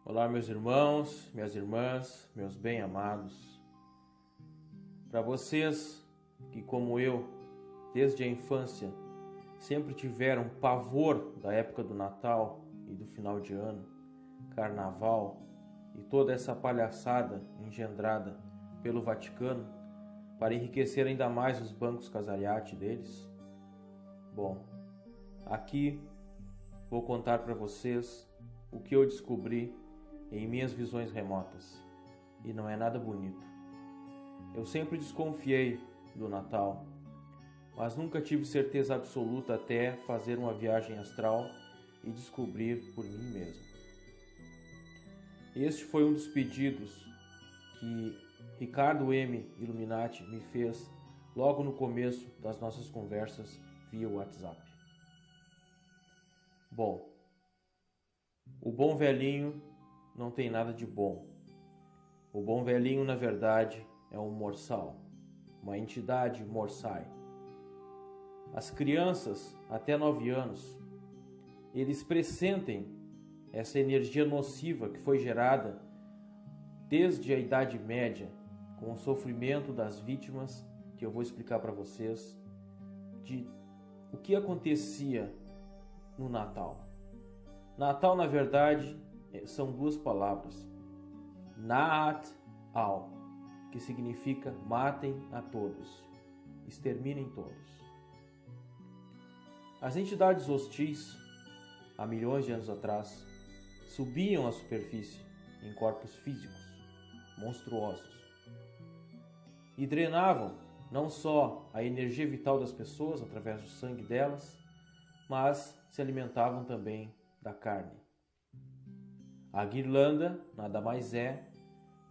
Olá, meus irmãos, minhas irmãs, meus bem-amados. Para vocês que, como eu, desde a infância, sempre tiveram pavor da época do Natal e do final de ano, Carnaval e toda essa palhaçada engendrada pelo Vaticano para enriquecer ainda mais os bancos casariati deles? Bom, aqui vou contar para vocês o que eu descobri em minhas visões remotas, e não é nada bonito. Eu sempre desconfiei do Natal, mas nunca tive certeza absoluta até fazer uma viagem astral e descobrir por mim mesmo. Este foi um dos pedidos que Ricardo M. Illuminati me fez logo no começo das nossas conversas via WhatsApp. Bom, o bom velhinho não tem nada de bom. O bom velhinho, na verdade, é um morsal, uma entidade morsai. As crianças, até 9 anos, eles pressentem essa energia nociva que foi gerada desde a Idade Média, com o sofrimento das vítimas, que eu vou explicar para vocês, de o que acontecia no Natal. Natal, na verdade, são duas palavras. Naat-al, que significa matem a todos, exterminem todos. As entidades hostis, há milhões de anos atrás, subiam à superfície em corpos físicos monstruosos e drenavam não só a energia vital das pessoas através do sangue delas, mas se alimentavam também da carne. A guirlanda nada mais é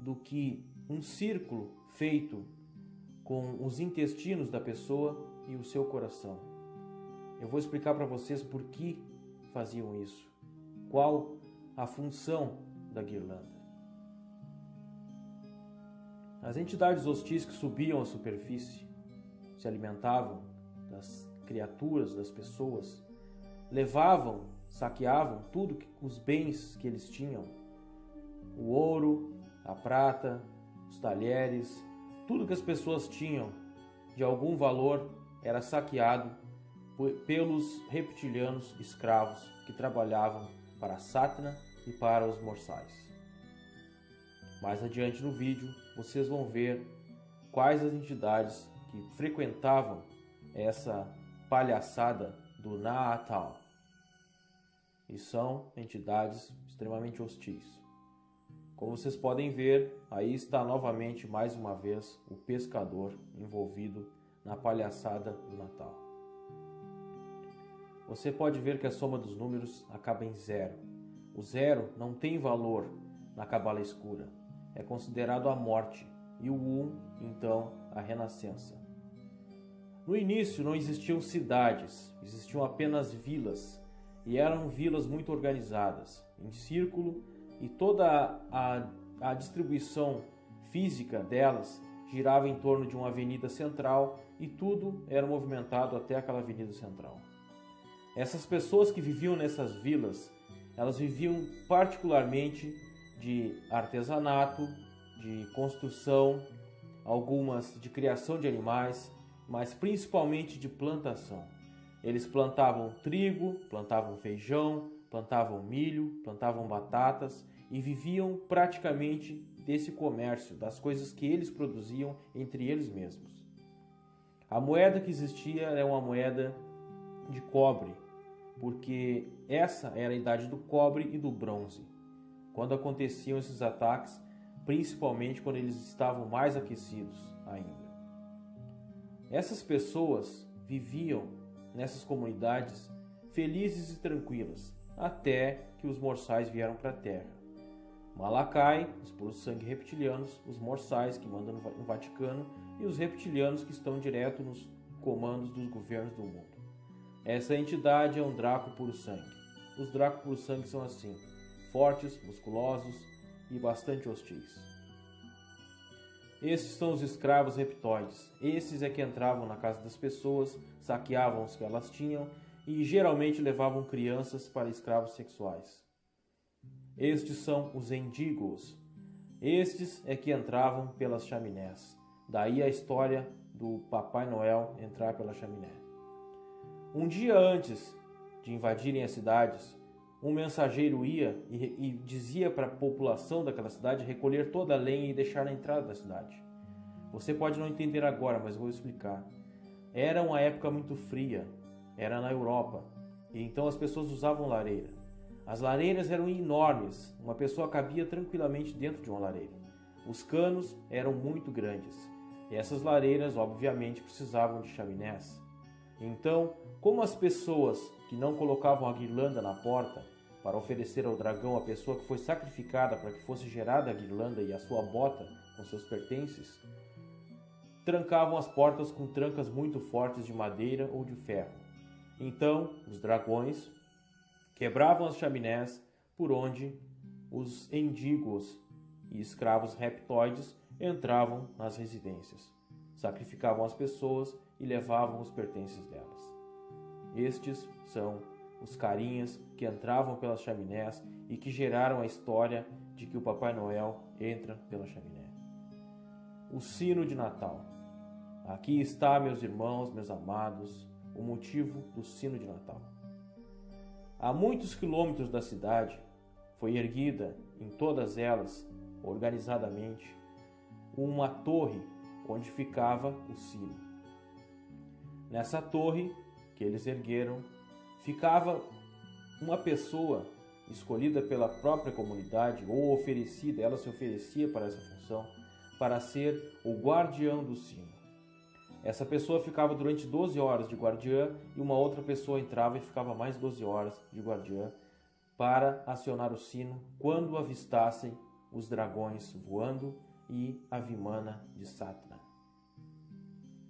do que um círculo feito com os intestinos da pessoa e o seu coração. Eu vou explicar para vocês por que faziam isso, qual a função da guirlanda. As entidades hostis que subiam à superfície, se alimentavam das criaturas, das pessoas, levavam, saqueavam tudo, os bens que eles tinham, o ouro, a prata, os talheres, tudo que as pessoas tinham de algum valor era saqueado pelos reptilianos escravos que trabalhavam para Satna e para os morsais. Mais adiante no vídeo vocês vão ver quais as entidades que frequentavam essa palhaçada do Natal. E são entidades extremamente hostis. Como vocês podem ver, aí está novamente, mais uma vez, o pescador envolvido na palhaçada do Natal. Você pode ver que a soma dos números acaba em 0. O 0 não tem valor na cabala escura. É considerado a morte. E o 1, então, a renascença. No início não existiam cidades, existiam apenas vilas. E eram vilas muito organizadas, em círculo, e toda a distribuição física delas girava em torno de uma avenida central e tudo era movimentado até aquela avenida central. Essas pessoas que viviam nessas vilas, elas viviam particularmente de artesanato, de construção, algumas de criação de animais, mas principalmente de plantação. Eles plantavam trigo, plantavam feijão, plantavam milho, plantavam batatas e viviam praticamente desse comércio, das coisas que eles produziam entre eles mesmos. A moeda que existia era uma moeda de cobre, porque essa era a idade do cobre e do bronze, quando aconteciam esses ataques, principalmente quando eles estavam mais aquecidos ainda. Essas pessoas viviam nessas comunidades felizes e tranquilas, até que os morsais vieram para a Terra. Malakai, os puros sangue reptilianos, os morsais que mandam no Vaticano e os reptilianos que estão direto nos comandos dos governos do mundo. Essa entidade é um Draco puro sangue. Os Draco puro sangue são assim, fortes, musculosos e bastante hostis. Esses são os escravos reptoides. Esses é que entravam na casa das pessoas, saqueavam os que elas tinham e geralmente levavam crianças para escravos sexuais. Estes são os endigos. Estes é que entravam pelas chaminés. Daí a história do Papai Noel entrar pela chaminé. Um dia antes de invadirem as cidades, um mensageiro ia e dizia para a população daquela cidade recolher toda a lenha e deixar na entrada da cidade. Você pode não entender agora, mas vou explicar. Era uma época muito fria, era na Europa, e então as pessoas usavam lareira. As lareiras eram enormes, uma pessoa cabia tranquilamente dentro de uma lareira. Os canos eram muito grandes, e essas lareiras, obviamente, precisavam de chaminés. Então, como as pessoas que não colocavam a guirlanda na porta para oferecer ao dragão a pessoa que foi sacrificada para que fosse gerada a guirlanda e a sua bota com seus pertences, trancavam as portas com trancas muito fortes de madeira ou de ferro. Então, os dragões quebravam as chaminés por onde os endigos e escravos reptoides entravam nas residências, sacrificavam as pessoas e levavam os pertences delas. Estes são os carinhas que entravam pelas chaminés e que geraram a história de que o Papai Noel entra pela chaminé. O sino de Natal. Aqui está, meus irmãos, meus amados, o motivo do sino de Natal. A muitos quilômetros da cidade foi erguida, em todas elas, organizadamente, uma torre onde ficava o sino. Nessa torre que eles ergueram, ficava uma pessoa escolhida pela própria comunidade ou oferecida, ela se oferecia para essa função, para ser o guardião do sino. Essa pessoa ficava durante 12 horas de guardiã e uma outra pessoa entrava e ficava mais 12 horas de guardiã para acionar o sino quando avistassem os dragões voando e a Vimana de Satna.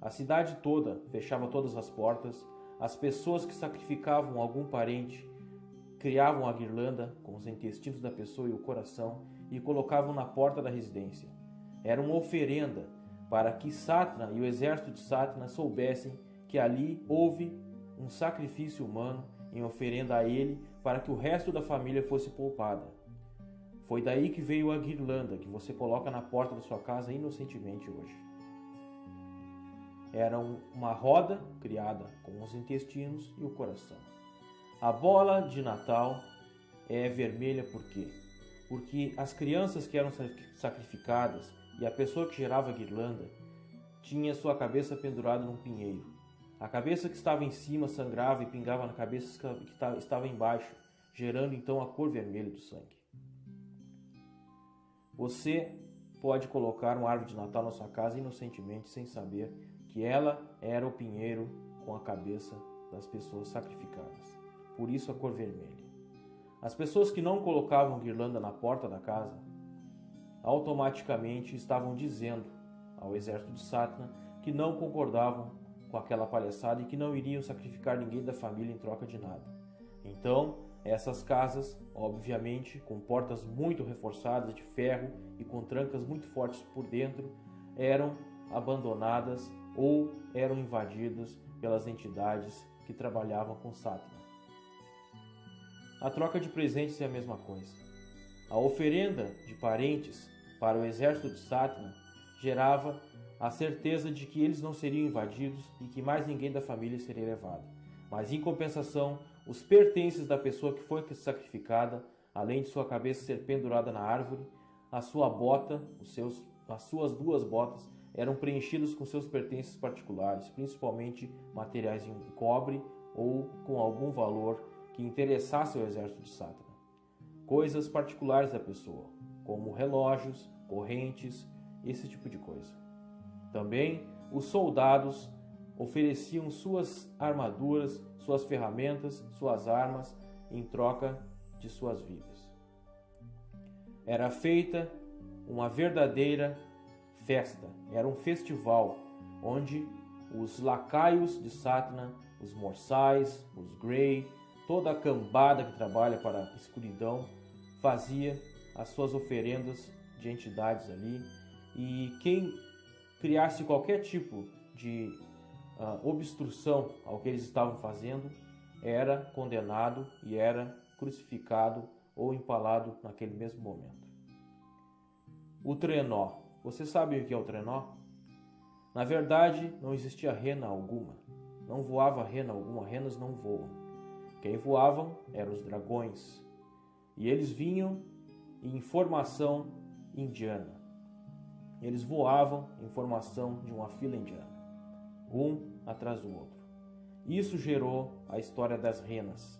A cidade toda fechava todas as portas, as pessoas que sacrificavam algum parente criavam a guirlanda com os intestinos da pessoa e o coração e colocavam na porta da residência. Era uma oferenda para que Satna e o exército de Satna soubessem que ali houve um sacrifício humano em oferenda a ele para que o resto da família fosse poupada. Foi daí que veio a guirlanda que você coloca na porta da sua casa inocentemente hoje. Era uma roda criada com os intestinos e o coração. A bola de Natal é vermelha por quê? Porque as crianças que eram sacrificadas e a pessoa que gerava a guirlanda tinha sua cabeça pendurada num pinheiro. A cabeça que estava em cima sangrava e pingava na cabeça que estava embaixo, gerando então a cor vermelha do sangue. Você pode colocar uma árvore de Natal na sua casa inocentemente, sem saber que ela era o pinheiro com a cabeça das pessoas sacrificadas. Por isso a cor vermelha. As pessoas que não colocavam guirlanda na porta da casa automaticamente estavam dizendo ao exército de Satna que não concordavam com aquela palhaçada e que não iriam sacrificar ninguém da família em troca de nada. Então, essas casas, obviamente, com portas muito reforçadas de ferro e com trancas muito fortes por dentro, eram abandonadas ou eram invadidas pelas entidades que trabalhavam com Satna. A troca de presentes é a mesma coisa. A oferenda de parentes para o exército de Satna gerava a certeza de que eles não seriam invadidos e que mais ninguém da família seria levado. Mas, em compensação, os pertences da pessoa que foi sacrificada, além de sua cabeça ser pendurada na árvore, a sua bota, as suas 2 botas, eram preenchidas com seus pertences particulares, principalmente materiais em cobre ou com algum valor que interessasse ao exército de Satna. Coisas particulares da pessoa, como relógios, correntes, esse tipo de coisa. Também os soldados ofereciam suas armaduras, suas ferramentas, suas armas em troca de suas vidas. Era feita uma verdadeira festa, era um festival onde os lacaios de Satna, os morçais, os Grey, toda a cambada que trabalha para a escuridão fazia as suas oferendas de entidades ali, e quem criasse qualquer tipo de obstrução ao que eles estavam fazendo era condenado e era crucificado ou empalado naquele mesmo momento. O trenó. Você sabe o que é o trenó? Na verdade, não existia rena alguma. Não voava rena alguma, renas não voam. Quem voavam eram os dragões. E eles vinham em formação indiana. Eles voavam em formação de uma fila indiana, um atrás do outro. Isso gerou a história das renas.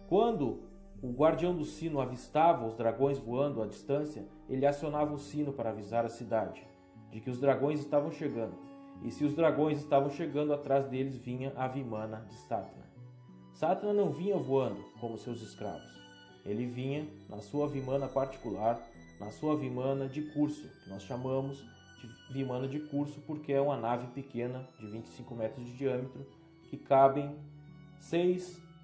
Quando o guardião do sino avistava os dragões voando à distância, ele acionava o sino para avisar a cidade de que os dragões estavam chegando. E se os dragões estavam chegando, atrás deles vinha a Vimana de Satna. Satna não vinha voando como seus escravos. Ele vinha na sua Vimana particular, na sua Vimana de curso, que nós chamamos de Vimana de curso porque é uma nave pequena de 25 metros de diâmetro que cabem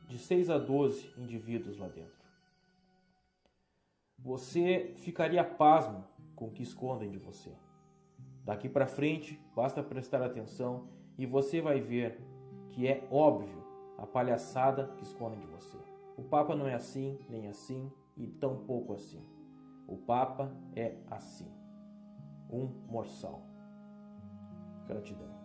de 6 a 12 indivíduos lá dentro. Você ficaria pasmo com o que escondem de você. Daqui para frente, basta prestar atenção e você vai ver que é óbvio a palhaçada que escondem de você. O Papa não é assim, nem assim e tão pouco assim. O Papa é assim, um mortal. Gratidão.